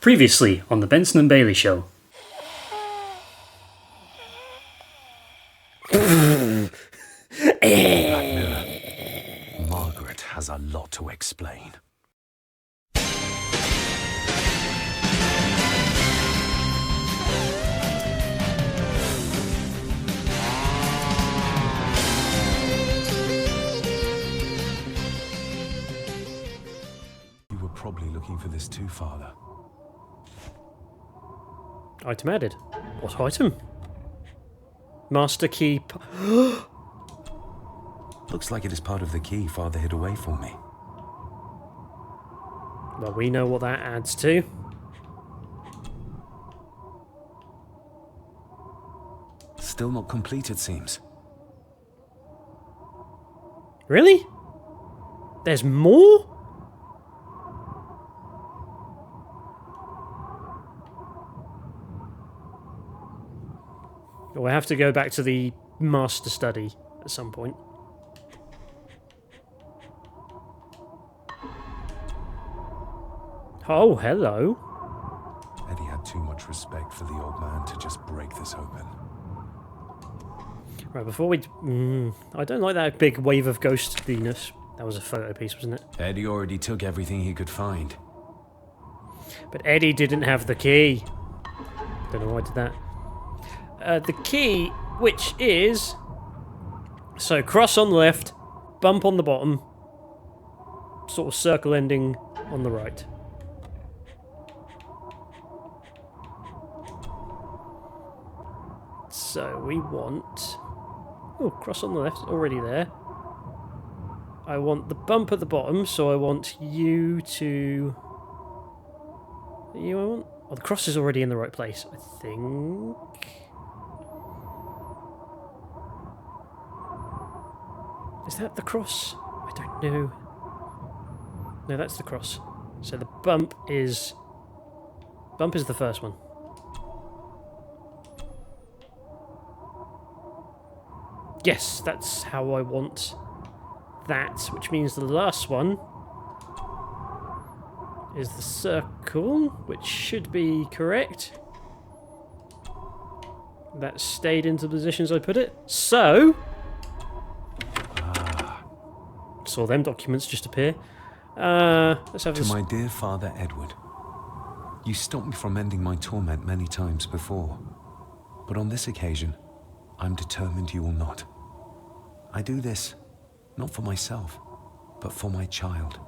Previously on the Benson and Bailey Show. Black Mirror. Margaret has a lot to explain. You were probably looking for this too, Father. Item added. What item? Master key. Looks like it is part of the key Father hid away for me. Well, we know what that adds to. Still not complete, it seems. Really? There's more? We'll have to go back to the master study at some point. Oh, hello. Eddie had too much respect for the old man to just break this open. Right, before we... I don't like that big wave of ghostliness. That was a photo piece, wasn't it? Eddie already took everything he could find. But Eddie didn't have the key. Don't know why I did that. The key, which is... So, cross on the left, bump on the bottom, sort of circle ending on the right. So, we want... Oh, cross on the left, already there. I want the bump at the bottom, so I want you to... You I want? Oh, the cross is already in the right place, I think... Is that the cross? I don't know. No, that's the cross. So the bump is... Bump is the first one. Yes, that's how I want that, which means the last one is the circle, which should be correct. That stayed into the positions I put it. So... Saw them documents just appear. Let's have this. To my dear Father Edward, you stopped me from ending my torment many times before, but on this occasion, I'm determined you will not. I do this, not for myself, but for my child.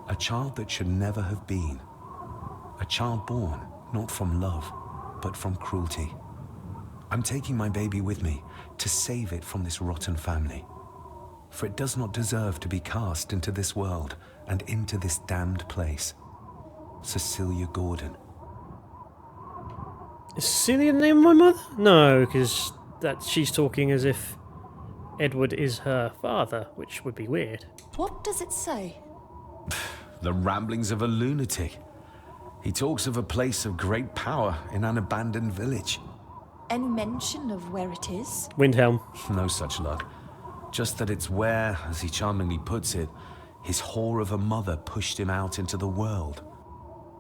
A child that should never have been. A child born, not from love, but from cruelty. I'm taking my baby with me to save it from this rotten family. For it does not deserve to be cast into this world and into this damned place. Cecilia Gordon. Is Cecilia the name of my mother? No, because she's talking as if Edward is her father, which would be weird. What does it say? The ramblings of a lunatic. He talks of a place of great power in an abandoned village. Any mention of where it is? Windhelm. No such luck. Just that it's where, as he charmingly puts it, his whore of a mother pushed him out into the world.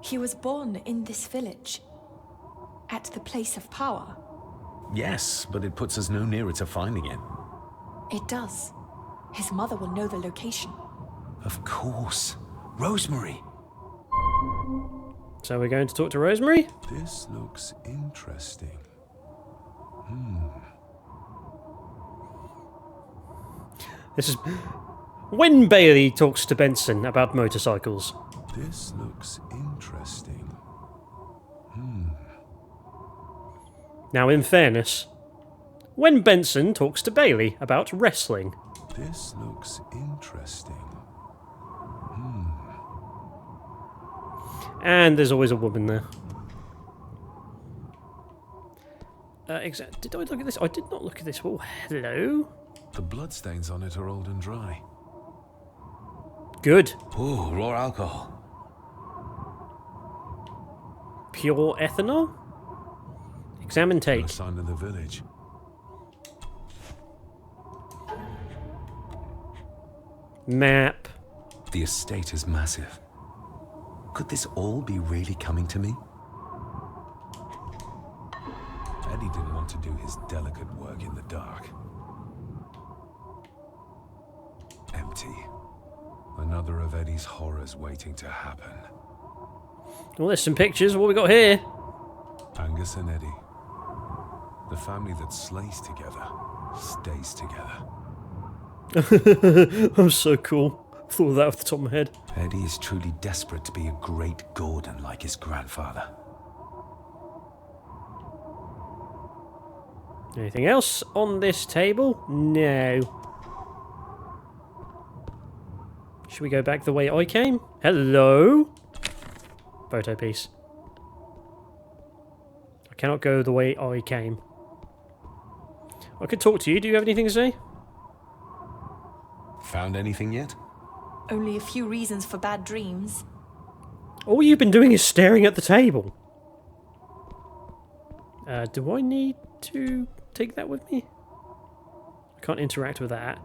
He was born in this village, at the place of power. Yes, but it puts us no nearer to finding it. It does. His mother will know the location. Of course. Rosemary. So we're going to talk to Rosemary? This looks interesting. This is when Bailey talks to Benson about motorcycles. This looks interesting. Now, in fairness, when Benson talks to Bailey about wrestling. This looks interesting. And there's always a woman there. Did I look at this? I did not look at this. Oh, hello. The bloodstains on it are old and dry. Good. Oh, raw alcohol. Pure ethanol? Examine No take. sign of the village. Map. The estate is massive. Could this all be really coming to me? Eddie didn't want to do his delicate work in the dark. Empty. Another of Eddie's horrors waiting to happen. Well, there's some pictures. What we got here? Angus and Eddie. The family that slays together, stays together. I'm so cool. Thought of that off the top of my head. Eddie is truly desperate to be a great Gordon like his grandfather. Anything else on this table? No. Should we go back the way I came? Hello? Photo piece. I cannot go the way I came. I could talk to you. Do you have anything to say? Found anything yet? Only a few reasons for bad dreams. All you've been doing is staring at the table. Do I need to take that with me? I can't interact with that.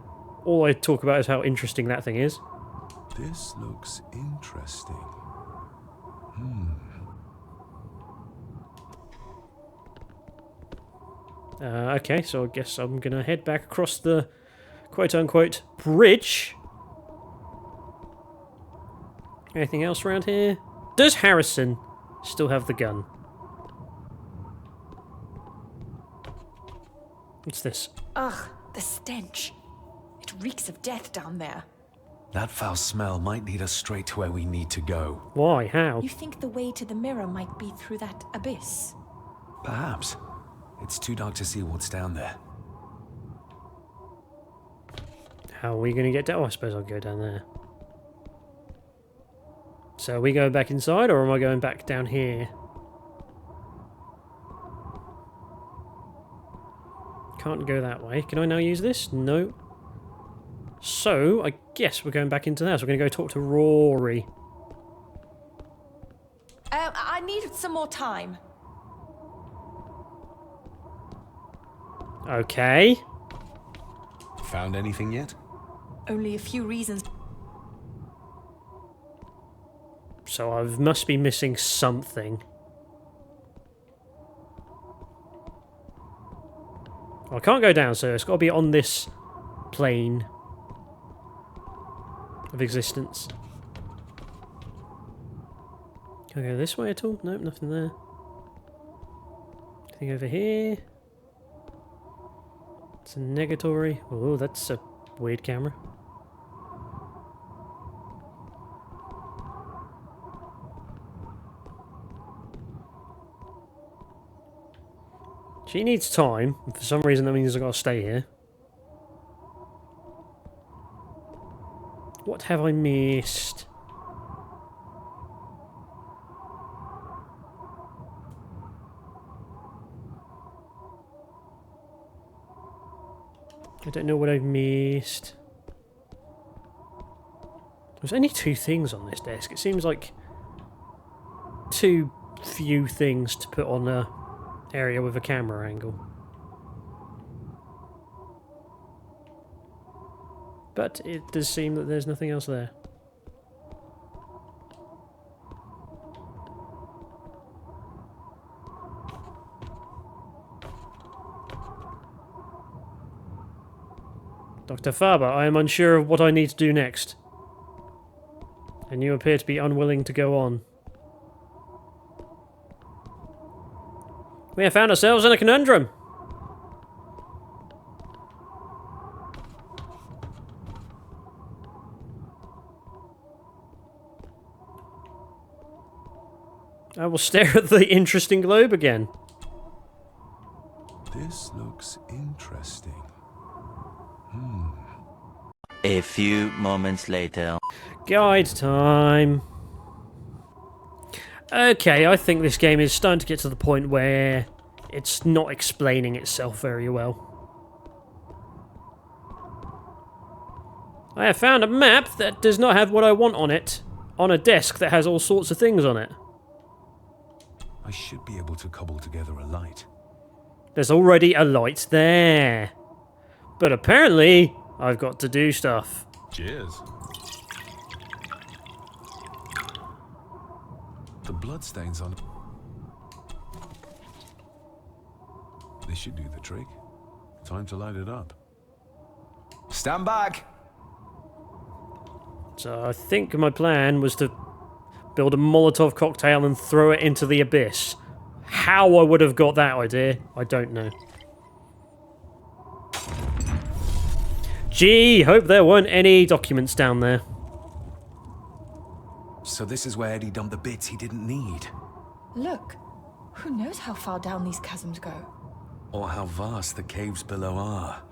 All I talk about is how interesting that thing is. This looks interesting. Okay, so I guess I'm gonna head back across the quote-unquote bridge. Anything else around here? Does Harrison still have the gun? What's this? Ugh, the stench. It reeks of death down there. That foul smell might lead us straight to where we need to go. Why? How? You think the way to the mirror might be through that abyss? Perhaps. It's too dark to see what's down there. How are we going to get down? Oh, I suppose I'll go down there. So are we going back inside, or am I going back down here? Can't go that way. Can I now use this? No. So, I guess we're going back into the house. We're going to go talk to Rory. I need some more time. Okay. Found anything yet? Only a few reasons. So I must be missing something. I can't go down, so it's got to be on this plane of existence. Can I go this way at all? Nope, nothing there. Anything over here? It's a negatory. Oh, that's a weird camera. She needs time, and for some reason that means I've got to stay here. What have I missed? I don't know what I've missed. There's only 2 things on this desk. It seems like too few things to put on a area with a camera angle. But it does seem that there's nothing else there. Dr. Faber, I am unsure of what I need to do next. And you appear to be unwilling to go on. We have found ourselves in a conundrum. I will stare at the interesting globe again. This looks interesting. A few moments later. Guide time. Okay, I think this game is starting to get to the point where it's not explaining itself very well. I have found a map that does not have what I want on it, on a desk that has all sorts of things on it. I should be able to cobble together a light. There's already a light there. But apparently, I've got to do stuff. Cheers. The bloodstains on... This should do the trick. Time to light it up. Stand back! So I think my plan was to build a Molotov cocktail and throw it into the abyss. How I would have got that idea, I don't know. Gee, hope there weren't any documents down there. So this is where Eddie dumped the bits he didn't need. Look, who knows how far down these chasms go? Or how vast the caves below are.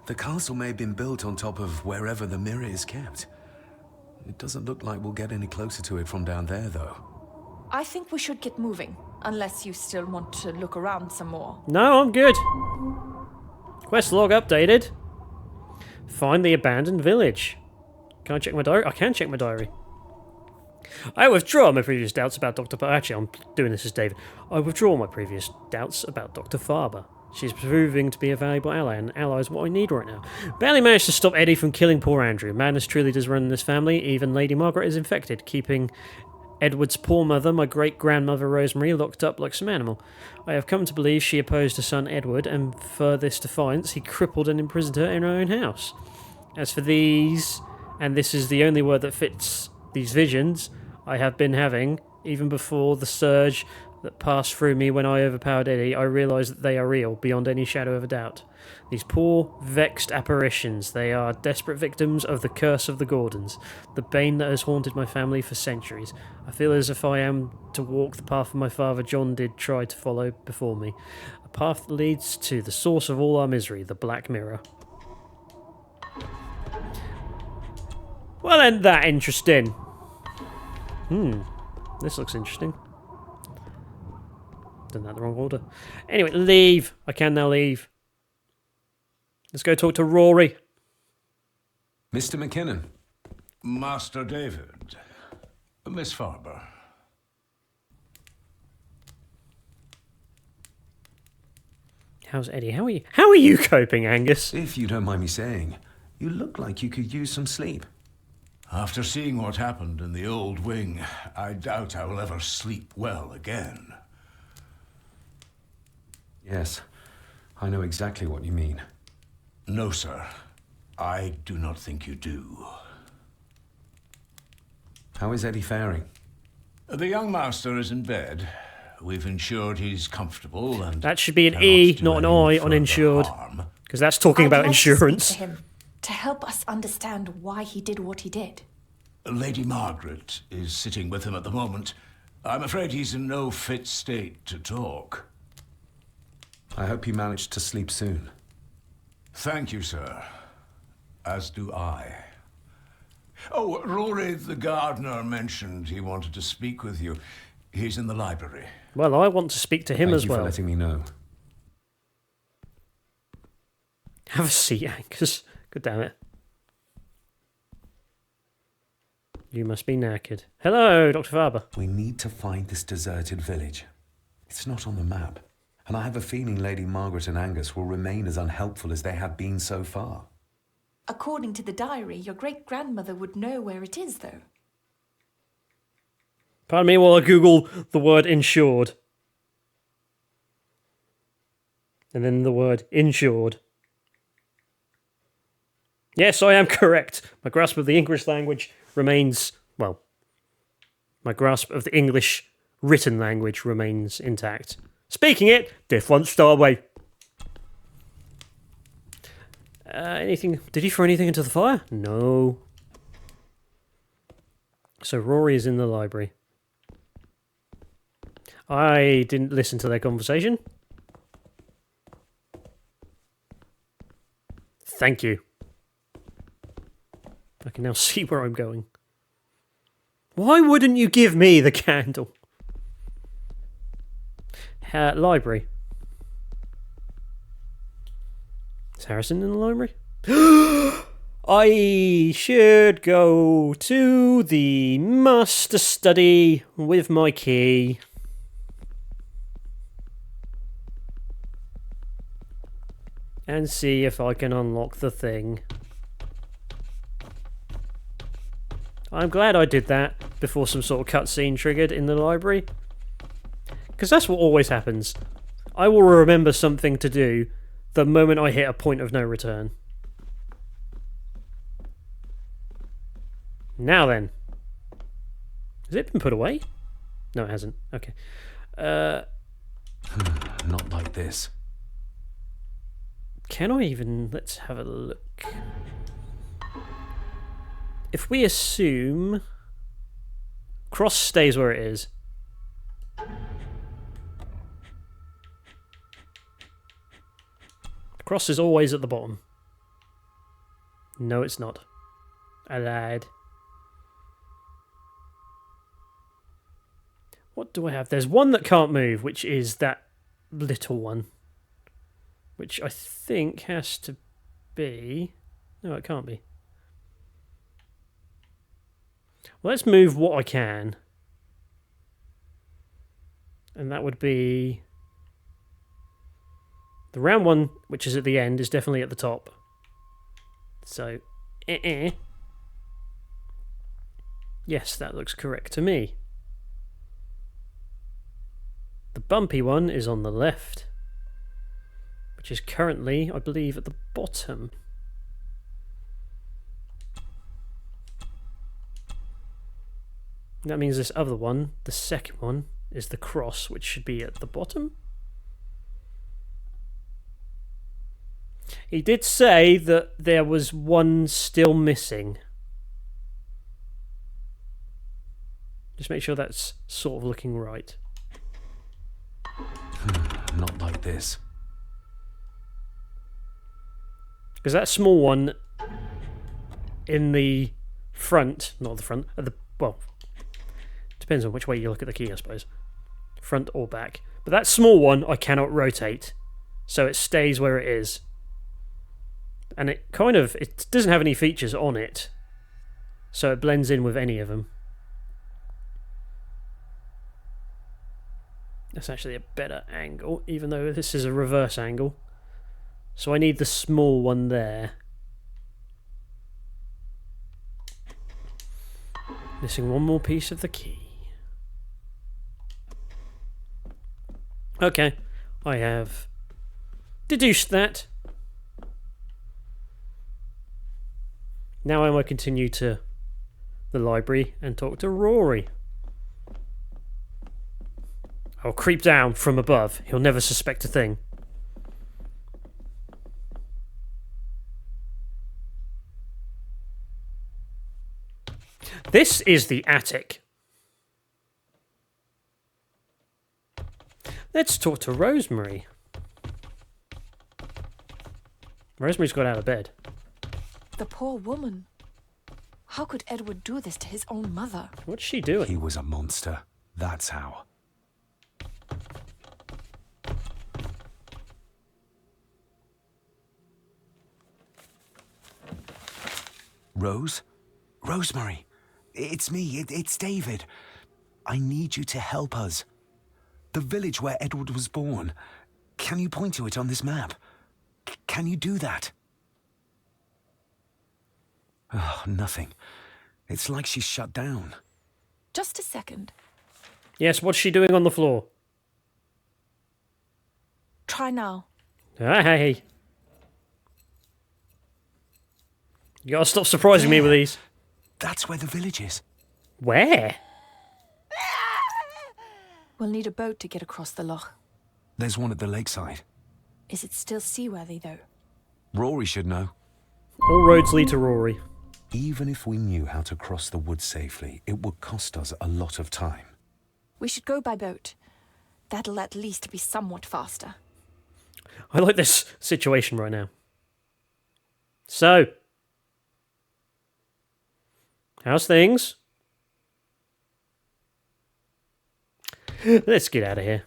The castle may have been built on top of wherever the mirror is kept. It doesn't look like we'll get any closer to it from down there, though. I think we should get moving, unless you still want to look around some more. No, I'm good. Quest log updated. Find the abandoned village. Can I check my diary? I can check my diary. I withdraw my previous doubts about Dr. Actually, I'm doing this as David. I withdraw my previous doubts about Dr. Farber. She's proving to be a valuable ally, and an ally is what I need right now. Barely managed to stop Eddie from killing poor Andrew. Madness truly does run in this family. Even Lady Margaret is infected, keeping Edward's poor mother, my great-grandmother Rosemary, locked up like some animal. I have come to believe she opposed her son Edward, and for this defiance, he crippled and imprisoned her in her own house. As for these, and this is the only word that fits these visions I have been having, even before the surge that passed through me when I overpowered Eddie, I realise that they are real, beyond any shadow of a doubt. These poor, vexed apparitions, they are desperate victims of the curse of the Gordons, the bane that has haunted my family for centuries. I feel as if I am to walk the path my father John did try to follow before me. A path that leads to the source of all our misery, the Black Mirror. Well, ain't that interesting? This looks interesting. Done that in the wrong order. Anyway, leave. I can now leave. Let's go talk to Rory. Mr. McKinnon. Master David. Miss Farber. How's Eddie? How are you coping, Angus? If you don't mind me saying, you look like you could use some sleep. After seeing what happened in the old wing, I doubt I will ever sleep well again. Yes, I know exactly what you mean. No, sir. I do not think you do. How is Eddie faring? The young master is in bed. We've ensured he's comfortable and... That should be an E, cannot not an do any I on further insured. harm. Because that's talking about I'd like insurance. To speak to him, to help us understand why he did what he did. Lady Margaret is sitting with him at the moment. I'm afraid he's in no fit state to talk. I hope you managed to sleep soon. Thank you, sir. As do I. Oh, Rory the gardener mentioned he wanted to speak with you. He's in the library. Well, I want to speak to him Thank as you well. for letting me know. Have a seat, Angus. God damn it. You must be knackered. Hello, Dr. Farber. We need to find this deserted village. It's not on the map. And I have a feeling Lady Margaret and Angus will remain as unhelpful as they have been so far. According to the diary, your great-grandmother would know where it is, though. Pardon me while I Google the word insured. And then the word insured. Yes, I am correct. My grasp of the English language remains, well, my grasp of the English written language remains intact. Speaking it, different story. Anything? Did he throw anything into the fire? No. So Rory is in the library. I didn't listen to their conversation. Thank you. I can now see where I'm going. Why wouldn't you give me the candle? Library. Is Harrison in the library? I should go to the master study with my key. And see if I can unlock the thing. I'm glad I did that. before some sort of cutscene triggered in the library. Because that's what always happens. I will remember something to do the moment I hit a point of no return. Now then. Has it been put away? No, it hasn't. Okay. Not like this. Can I even... Let's have a look. If we assume... Cross stays where it is. Cross is always at the bottom. No, it's not. I lied. What do I have? There's one that can't move, which is that little one. Which I think has to be... No, it can't be. Well, let's move what I can. And that would be... The round one, which is at the end, is definitely at the top. So, Yes, that looks correct to me. The bumpy one is on the left, which is currently, I believe, at the bottom. That means this other one, the second one, is the cross, which should be at the bottom. He did say that there was one still missing. Just make sure that's sort of looking right. Not like this. Because that small one in the front, not the front, at the, well, depends on which way you look at the key, I suppose. Front or back. But that small one I cannot rotate, so it stays where it is. And it kind of, it doesn't have any features on it, so it blends in with any of them. That's actually a better angle, even though this is a reverse angle. So I need the small one there. Missing one more piece of the key. Okay, I have deduced that. Now I will continue to the library and talk to Rory. I'll creep down from above. He'll never suspect a thing. This is the attic. Let's talk to Rosemary. Rosemary's got out of bed. The poor woman. How could Edward do this to his own mother? What's she doing? He was a monster. That's how. Rose? Rosemary! It's me, it's David. I need you to help us. The village where Edward was born. Can you point to it on this map? Can you do that? Oh, nothing. It's like she's shut down. Just a second. Yes, what's she doing on the floor? Try now. Hey. You gotta stop surprising me with these. That's where the village is. Where? We'll need a boat to get across the loch. There's one at the lakeside. Is it still seaworthy, though? Rory should know. All roads lead to Rory. Even if we knew how to cross the woods safely, it would cost us a lot of time. We should go by boat. That'll at least be somewhat faster. I like this situation right now. So, how's things? Let's get out of here.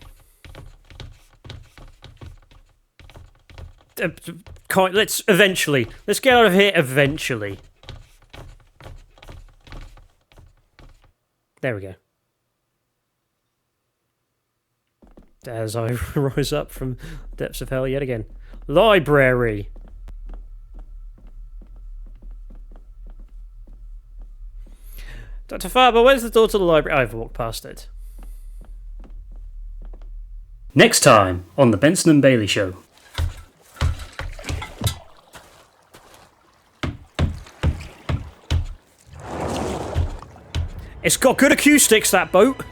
Let's get out of here eventually. There we go. As I rise up from the depths of hell yet again. Library. Dr. Farber, where's the door to the library? I've walked past it. Next time on The Benson and Bailey Show. It's got good acoustics, that boat.